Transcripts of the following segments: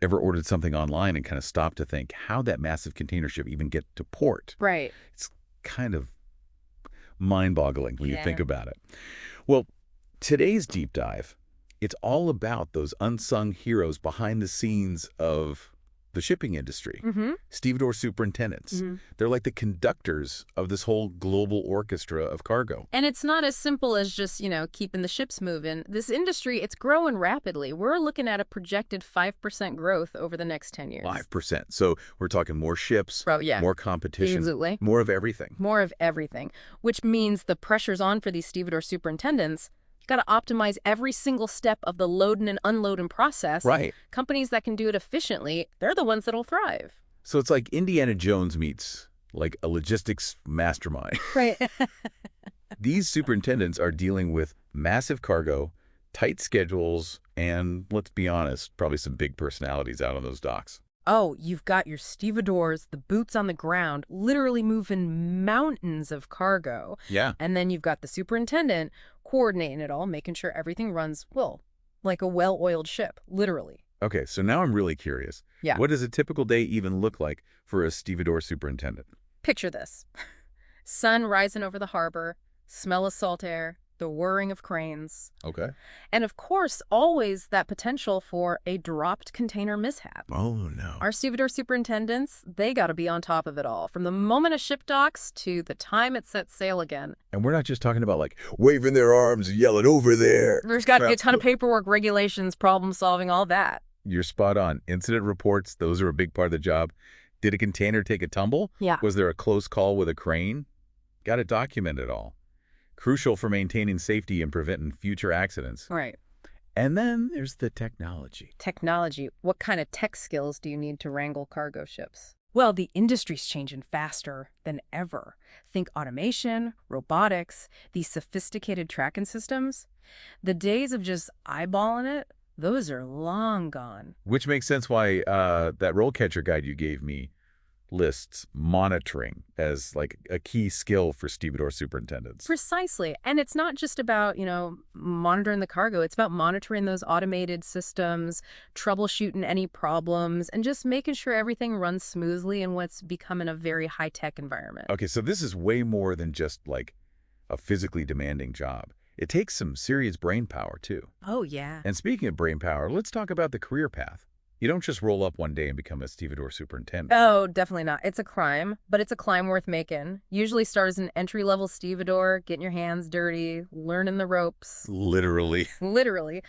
Ever ordered something online and kind of stopped to think how that massive container ship even get to port? Right. It's kind of mind-boggling when you think Yeah. about it. Well, today's deep dive, it's all about those unsung heroes behind the scenes of the shipping industry. Mm-hmm. Stevedore Superintendents. Mm-hmm. They're like the conductors of this whole global orchestra of cargo. And it's not as simple as just, keeping the ships moving. This industry, it's growing rapidly. We're looking at a projected 5% growth over the next 10 years. 5%. So we're talking more ships, Bro, yeah. more competition, Absolutely. more of everything. More of everything, which means the pressure's on for these stevedore superintendents. Got to optimize every single step of the loading and unloading process. Right. Companies that can do it efficiently, they're the ones that'll thrive. So it's like Indiana Jones meets like a logistics mastermind. Right. These superintendents are dealing with massive cargo, tight schedules, and let's be honest, probably some big personalities out on those docks. Oh, you've got your stevedores, the boots on the ground, literally moving mountains of cargo. Yeah. And then you've got the superintendent coordinating it all, making sure everything runs, well, like a well-oiled ship, literally. Okay, so now I'm really curious. Yeah. What does a typical day even look like for a stevedore superintendent? Picture this. Sun rising over the harbor, smell of salt air, the whirring of cranes. Okay. And of course, always that potential for a dropped container mishap. Oh, no. Our stevedore superintendents, they got to be on top of it all, from the moment a ship docks to the time it sets sail again. And we're not just talking about like waving their arms and yelling over there. There's got to be a ton of paperwork, regulations, problem solving, all that. You're spot on. Incident reports, those are a big part of the job. Did a container take a tumble? Yeah. Was there a close call with a crane? Got to document it all. Crucial for maintaining safety and preventing future accidents. Right. And then there's the technology. Technology. What kind of tech skills do you need to wrangle cargo ships? Well, the industry's changing faster than ever. Think automation, robotics, these sophisticated tracking systems. The days of just eyeballing it, those are long gone. Which makes sense why that RoleCatcher guide you gave me lists monitoring as like a key skill for stevedore superintendents. Precisely. And it's not just about, monitoring the cargo. It's about monitoring those automated systems, troubleshooting any problems, and just making sure everything runs smoothly in what's becoming a very high-tech environment. Okay, so this is way more than just like a physically demanding job. It takes some serious brain power, too. Oh, yeah. And speaking of brain power, let's talk about the career path. You don't just roll up one day and become a stevedore superintendent. Oh, definitely not. It's a climb, but it's a climb worth making. Usually start as an entry-level stevedore, getting your hands dirty, learning the ropes. Literally. Literally.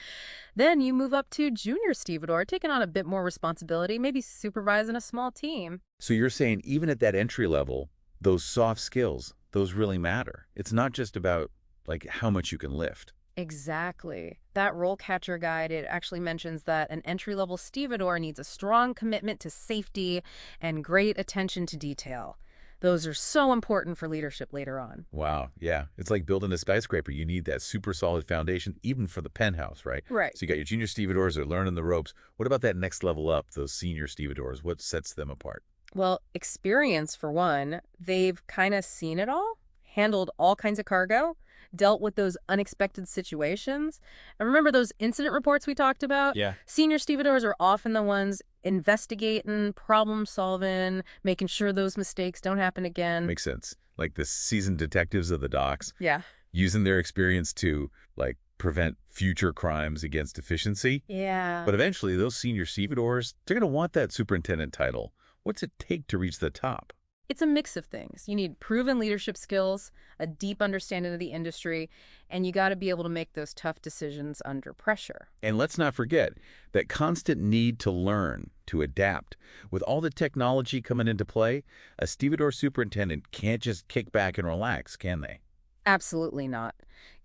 Then you move up to junior stevedore, taking on a bit more responsibility, maybe supervising a small team. So you're saying even at that entry level, those soft skills, those really matter. It's not just about like how much you can lift. Exactly. That RoleCatcher guide, it actually mentions that an entry-level stevedore needs a strong commitment to safety and great attention to detail. Those are so important for leadership later on. Wow, yeah. It's like building a skyscraper. You need that super solid foundation, even for the penthouse, right? Right. So you got your junior stevedores are learning the ropes. What about that next level up, those senior stevedores? What sets them apart? Well, experience, for one. They've kind of seen it all, handled all kinds of cargo, dealt with those unexpected situations. And remember those incident reports we talked about? Yeah. Senior stevedores are often the ones investigating, problem solving, making sure those mistakes don't happen again. Makes sense. Like the seasoned detectives of the docks, Yeah. using their experience to like prevent future crimes against efficiency. Yeah. But eventually those senior stevedores, they're going to want that superintendent title. What's it take to reach the top? It's a mix of things. You need proven leadership skills, a deep understanding of the industry, and you got to be able to make those tough decisions under pressure. And let's not forget that constant need to learn, to adapt. With all the technology coming into play, a stevedore superintendent can't just kick back and relax, can they? Absolutely not.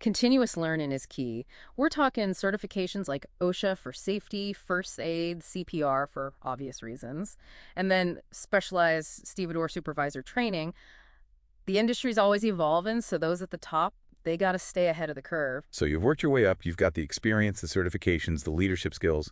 Continuous learning is key. We're talking certifications like OSHA for safety, first aid, CPR for obvious reasons, and then specialized stevedore supervisor training. The industry's always evolving, so those at the top, they got to stay ahead of the curve. So you've worked your way up, you've got the experience, the certifications, the leadership skills,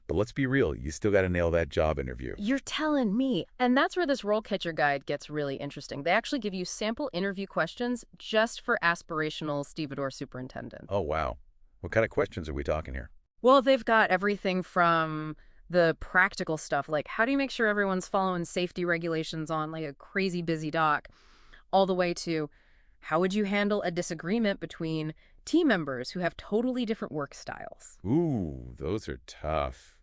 but let's be real, you still got to nail that job interview. You're telling me. And that's where this RoleCatcher guide gets really interesting. They actually give you sample interview questions just for aspirational stevedore superintendents. Oh, wow. What kind of questions are we talking here? Well, they've got everything from The practical stuff, like how do you make sure everyone's following safety regulations on like a crazy busy dock, all the way to how would you handle a disagreement between team members who have totally different work styles? Ooh, those are tough.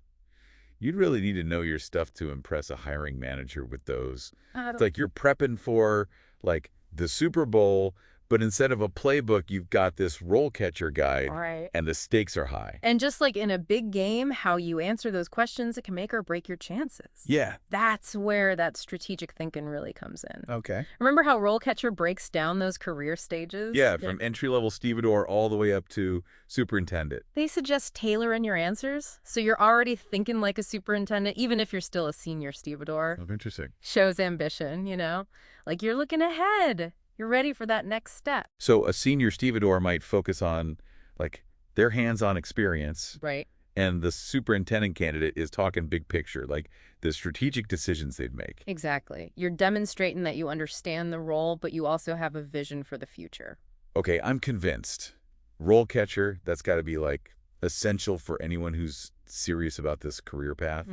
You'd really need to know your stuff to impress a hiring manager with those. It's like you're prepping for, like, the Super Bowl, but instead of a playbook, you've got this RoleCatcher guide, Right. and the stakes are high. And just like in a big game, how you answer those questions, it can make or break your chances. Yeah. That's where that strategic thinking really comes in. Okay. Remember how RoleCatcher breaks down those career stages? Yeah, from entry-level Stevedore all the way up to superintendent. They suggest tailoring your answers, so you're already thinking like a superintendent, even if you're still a senior stevedore. Oh, interesting. Shows ambition, you know? Like you're looking ahead. You're ready for that next step. So a senior stevedore might focus on, like, their hands-on experience, Right. and the superintendent candidate is talking big picture, like the strategic decisions they'd make. Exactly. You're demonstrating that you understand the role, but you also have a vision for the future. Okay, I'm convinced. RoleCatcher, that's got to be, like, essential for anyone who's serious about this career path.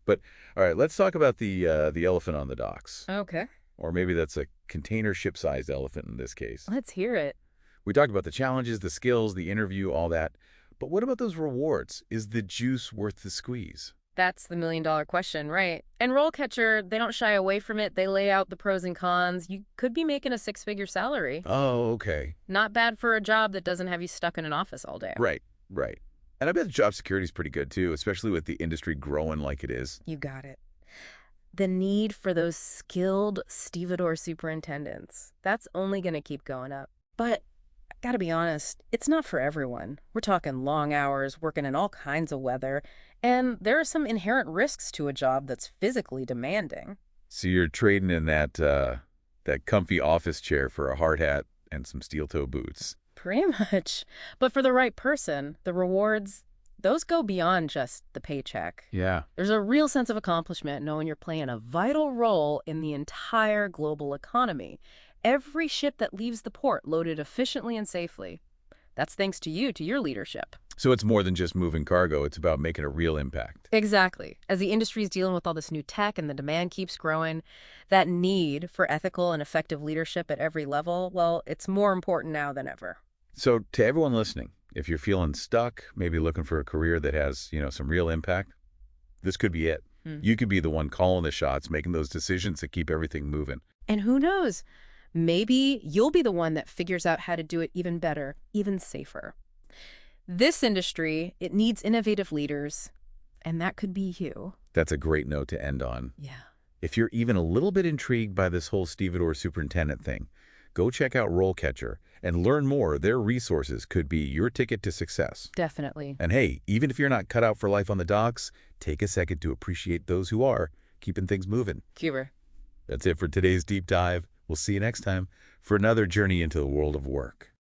But, all right, let's talk about the elephant on the docks. Okay. Or maybe that's a container ship-sized elephant in this case. Let's hear it. We talked about the challenges, the skills, the interview, all that. But what about those rewards? Is the juice worth the squeeze? That's the million-dollar question, right? And RoleCatcher, they don't shy away from it. They lay out the pros and cons. You could be making a six-figure salary. Oh, okay. Not bad for a job that doesn't have you stuck in an office all day. Right, right. And I bet job security is pretty good, too, especially with the industry growing like it is. You got it. The need for those skilled stevedore superintendents, that's only going to keep going up. But I gotta be honest, it's not for everyone. We're talking long hours, working in all kinds of weather, and there are some inherent risks to a job that's physically demanding. So you're trading in that comfy office chair for a hard hat and some steel-toe boots. Pretty much. But for the right person, the rewards, those go beyond just the paycheck. Yeah. There's a real sense of accomplishment knowing you're playing a vital role in the entire global economy. Every ship that leaves the port loaded efficiently and safely. That's thanks to you, to your leadership. So it's more than just moving cargo. It's about making a real impact. Exactly. As the industry is dealing with all this new tech and the demand keeps growing, that need for ethical and effective leadership at every level, well, it's more important now than ever. So to everyone listening, if you're feeling stuck, maybe looking for a career that has, some real impact, this could be it. You could be the one calling the shots, making those decisions to keep everything moving. And who knows? Maybe you'll be the one that figures out how to do it even better, even safer. This industry, it needs innovative leaders, and that could be you. That's a great note to end on. Yeah. If you're even a little bit intrigued by this whole Stevedore Superintendent thing, go check out RoleCatcher and learn more. Their resources could be your ticket to success. Definitely. And hey, even if you're not cut out for life on the docks, take a second to appreciate those who are, keeping things moving. Cuber. That's it for today's deep dive. We'll see you next time for another journey into the world of work.